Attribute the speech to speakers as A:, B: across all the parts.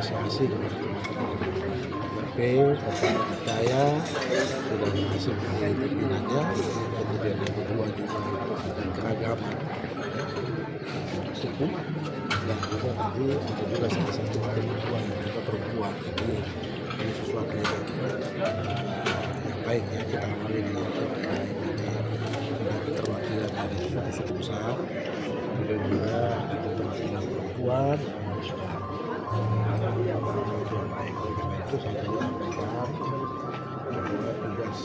A: apresiasi kepada teman-teman LP, Bapak Percaya sudah berhasil menjadi pimpinannya. Kemudian yang kedua juga ada keragaman suku, dan juga tadi ada juga salah satu wakil ketua yang juga perempuan. Jadi ini sesuatu yang baik ya, kita awali dengan ada keterwakilan dari suku-suku besar, kemudian juga ada keterwakilan perempuan yang baik. Oleh itu saya tadi sampaikan bahwa tugas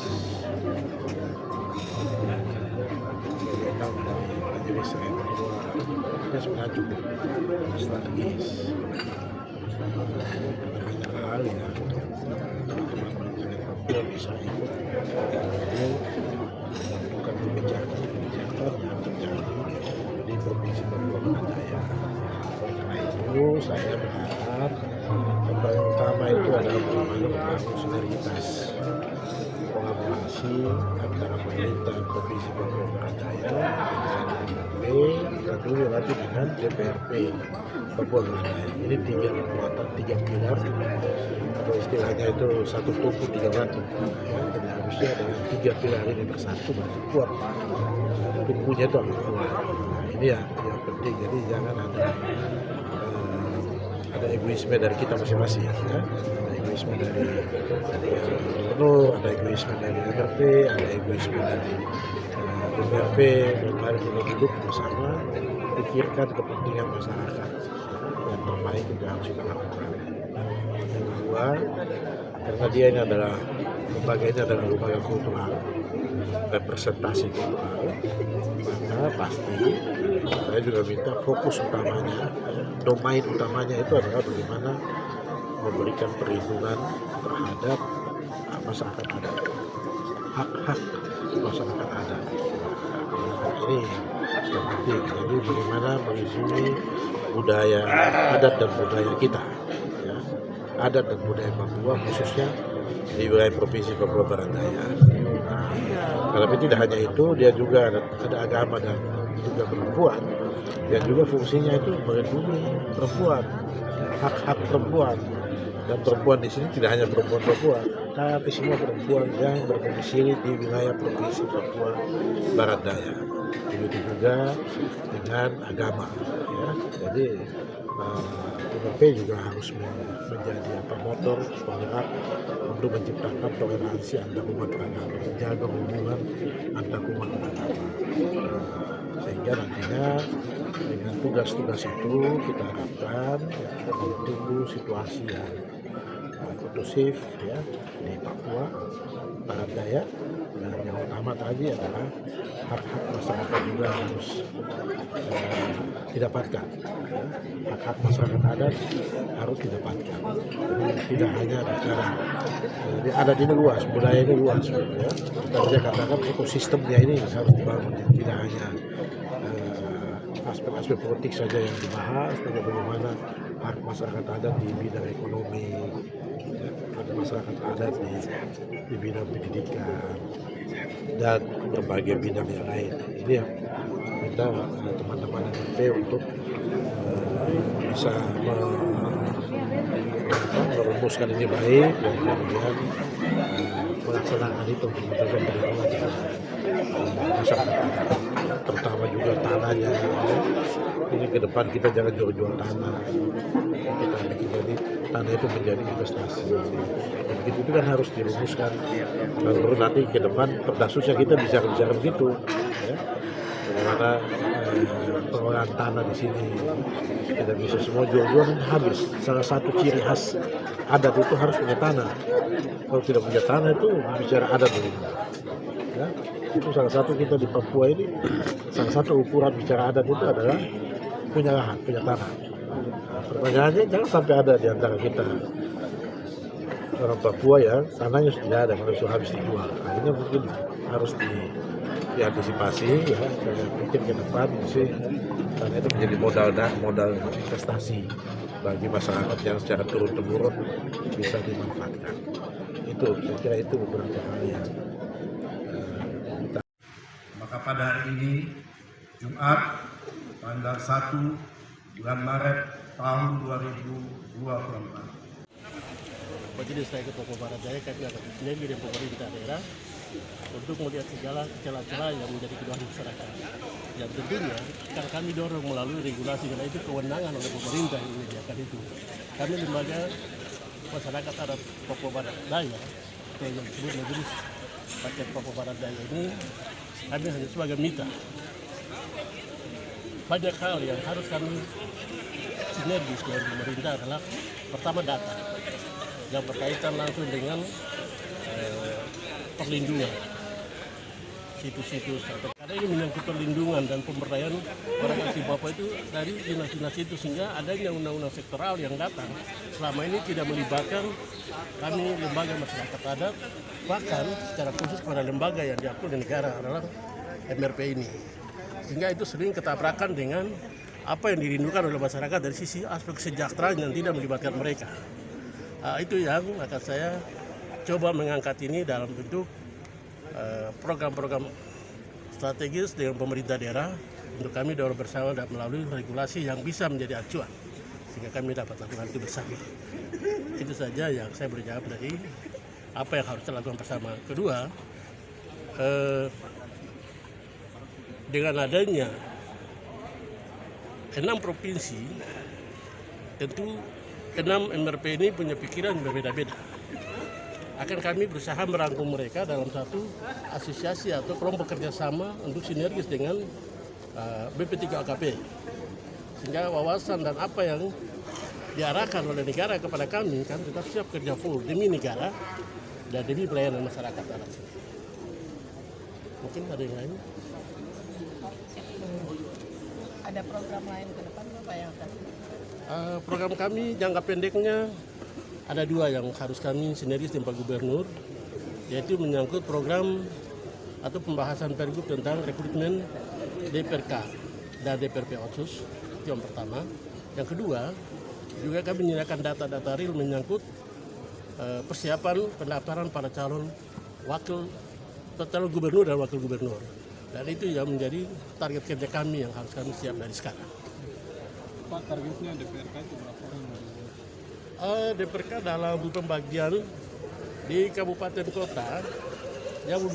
A: wewenang dari Majelis Rakyat Papua sebenarnya cukup strategis. Banyak hal ya teman-teman Rakyat Papua bisa ikut melakukan kebijakan yang terjadi di Provinsi Papua Barat Daya. Oleh karena itu saya berharap yang paling utama itu adalah bagaimana membangun sinergitas kolaborasi antara pemerintah Provinsi Papua Barat Daya dengan DPRP, tentunya nanti dengan DPRP Papua Barat Daya. Ini tiga kekuatan, tiga pilar, atau istilahnya itu satu tubuh tiga batu. Jadi harusnya dengan tiga pilar ini bersatu baru kuat. Tubuhnya itu harus kuat. Ini ya yang penting. Jadi jangan ada egoisme dari kita masing-masing ya. Ada egoisme dari gubernur, ada egoisme dari MRP, ada egoisme dari DPRP. Mari kita duduk bersama, pikirkan kepentingan masyarakat. Yang terbaik itu harus kita lakukan. Yang kedua, karena dia ini adalah lembaga kultural, representasi kultural, maka pasti saya juga minta fokus utamanya, domain utamanya itu adalah bagaimana memberikan perlindungan terhadap masyarakat adat, hak-hak masyarakat adat. Ini yang penting. Jadi bagaimana melindungi budaya adat dan budaya kita, ya. Adat dan budaya Papua khususnya di wilayah Provinsi Papua Barat Daya. Tapi tidak hanya itu, dia juga ada agama dan juga perempuan, yang juga fungsinya itu melindungi perempuan, hak-hak perempuan. Dan perempuan di sini tidak hanya perempuan, tapi semua perempuan yang berdomisili di wilayah Provinsi Papua Barat Daya. Begitu juga dengan agama. Ya. Jadi MRP juga harus menjadi motor penggerak untuk menciptakan toleransi antar umat beragama, menjaga hubungan antar umat beragama. Sehingga nantinya dengan tugas-tugas itu kita harapkan menunggu situasi yang kondusif ya di Papua Barat Daya, dan yang utama tadi adalah hak-hak masyarakat juga harus didapatkan. Ya. Hak-hak masyarakat adat harus didapatkan. Jadi tidak hanya bicara adat ini luas, budaya ini luas, ya. Kita bisa katakan ekosistemnya ini harus dibangun. Tidak hanya aspek-aspek politik saja yang dibahas, tapi bagaimana hak masyarakat adat di bidang ekonomi, hak masyarakat adat di bidang pendidikan, dan berbagai bidang yang lain. Ini yang kita teman-teman MRP untuk bisa merumuskan ini baik, dan kemudian melaksanakan itu untuk memberikan perlindungan terhadap masyarakat adat, terutama juga tanahnya. Ini ke depan kita jangan jual-jual tanah. Jadi tanah itu menjadi investasi. Begitu itu kan harus dirumuskan. Lalu nanti ke depan perdasusnya kita bicara begitu. Ya. Bagaimana pengelolaan tanah di sini tidak bisa semua jual-jual habis. Salah satu ciri khas adat itu harus punya tanah. Kalau tidak punya tanah itu bicara adat dulu. Ya, itu salah satu kita di Papua ini, salah satu ukuran bicara adat itu adalah punya lahan, punya tanah. Pertanyaannya jangan sampai ada di antara kita orang Papua ya tanahnya sudah ada, kalau sudah habis dijual. Akhirnya mungkin harus diantisipasi ya. Saya pikir ke depan sih karena itu menjadi modal investasi bagi masyarakat yang secara turun-temurun bisa dimanfaatkan. Itu saya kira itu beberapa hal yang
B: maka pada hari ini Jumat tanggal 1 bulan Maret tahun 2024.
C: Majelis Rakyat Papua Barat Daya kami akan bersinergi dengan pemerintah daerah untuk melihat segala celah-celah yang menjadi kebutuhan masyarakat. Yang tentunya akan kami dorong melalui regulasi, karena itu kewenangan oleh pemerintah yang menyediakan itu. Kami lembaga masyarakat adat Papua Barat Daya atau yang disebut Majelis Rakyat Papua Barat Daya ini, kami hanya sebagai mitra. Banyak hal yang harus kami sinergis dengan pemerintah adalah pertama data yang berkaitan langsung dengan perlindungan situs-situs, karena ini menyangkut perlindungan dan pemberdayaan orang asli Papua itu dari dinas-dinas itu, sehingga adanya undang-undang sektoral yang datang selama ini tidak melibatkan kami lembaga masyarakat adat, bahkan secara khusus kepada lembaga yang diakui di negara adalah MRP ini, sehingga itu sering ketabrakan dengan apa yang dirindukan oleh masyarakat dari sisi aspek kesejahteraan yang tidak melibatkan mereka. Itu yang akan saya coba mengangkat ini dalam bentuk program-program strategis dengan pemerintah daerah untuk kami dorong bersama dan melalui regulasi yang bisa menjadi acuan sehingga kami dapat lakukan itu bersama. Itu saja yang saya boleh jawab dari apa yang harus dilakukan bersama. Kedua, dengan adanya 6 provinsi, tentu 6 MRP ini punya pikiran yang berbeda-beda. Akan kami berusaha merangkum mereka dalam satu asosiasi atau kelompok kerjasama untuk sinergis dengan BP3AKP. Sehingga wawasan dan apa yang diarahkan oleh negara kepada kami kan tetap siap kerja full demi negara dan demi pelayanan masyarakat adat. Mungkin ada yang lain?
D: Ada program lain ke depan Bapak yang akan?
C: Program kami jangka pendeknya ada 2 yang harus kami sinergis dengan Pak Gubernur, yaitu menyangkut program atau pembahasan pergub tentang rekrutmen DPRK dan DPRP Otsus, itu yang pertama. Yang kedua, juga kami menyediakan data-data real menyangkut persiapan pendaftaran para calon gubernur dan wakil gubernur. Dan itu yang menjadi target kerja kami yang harus kami siap dari sekarang.
E: Pak, targetnya DPRK itu berapa orang?
C: DPRK dalam pembagian di kabupaten kota yang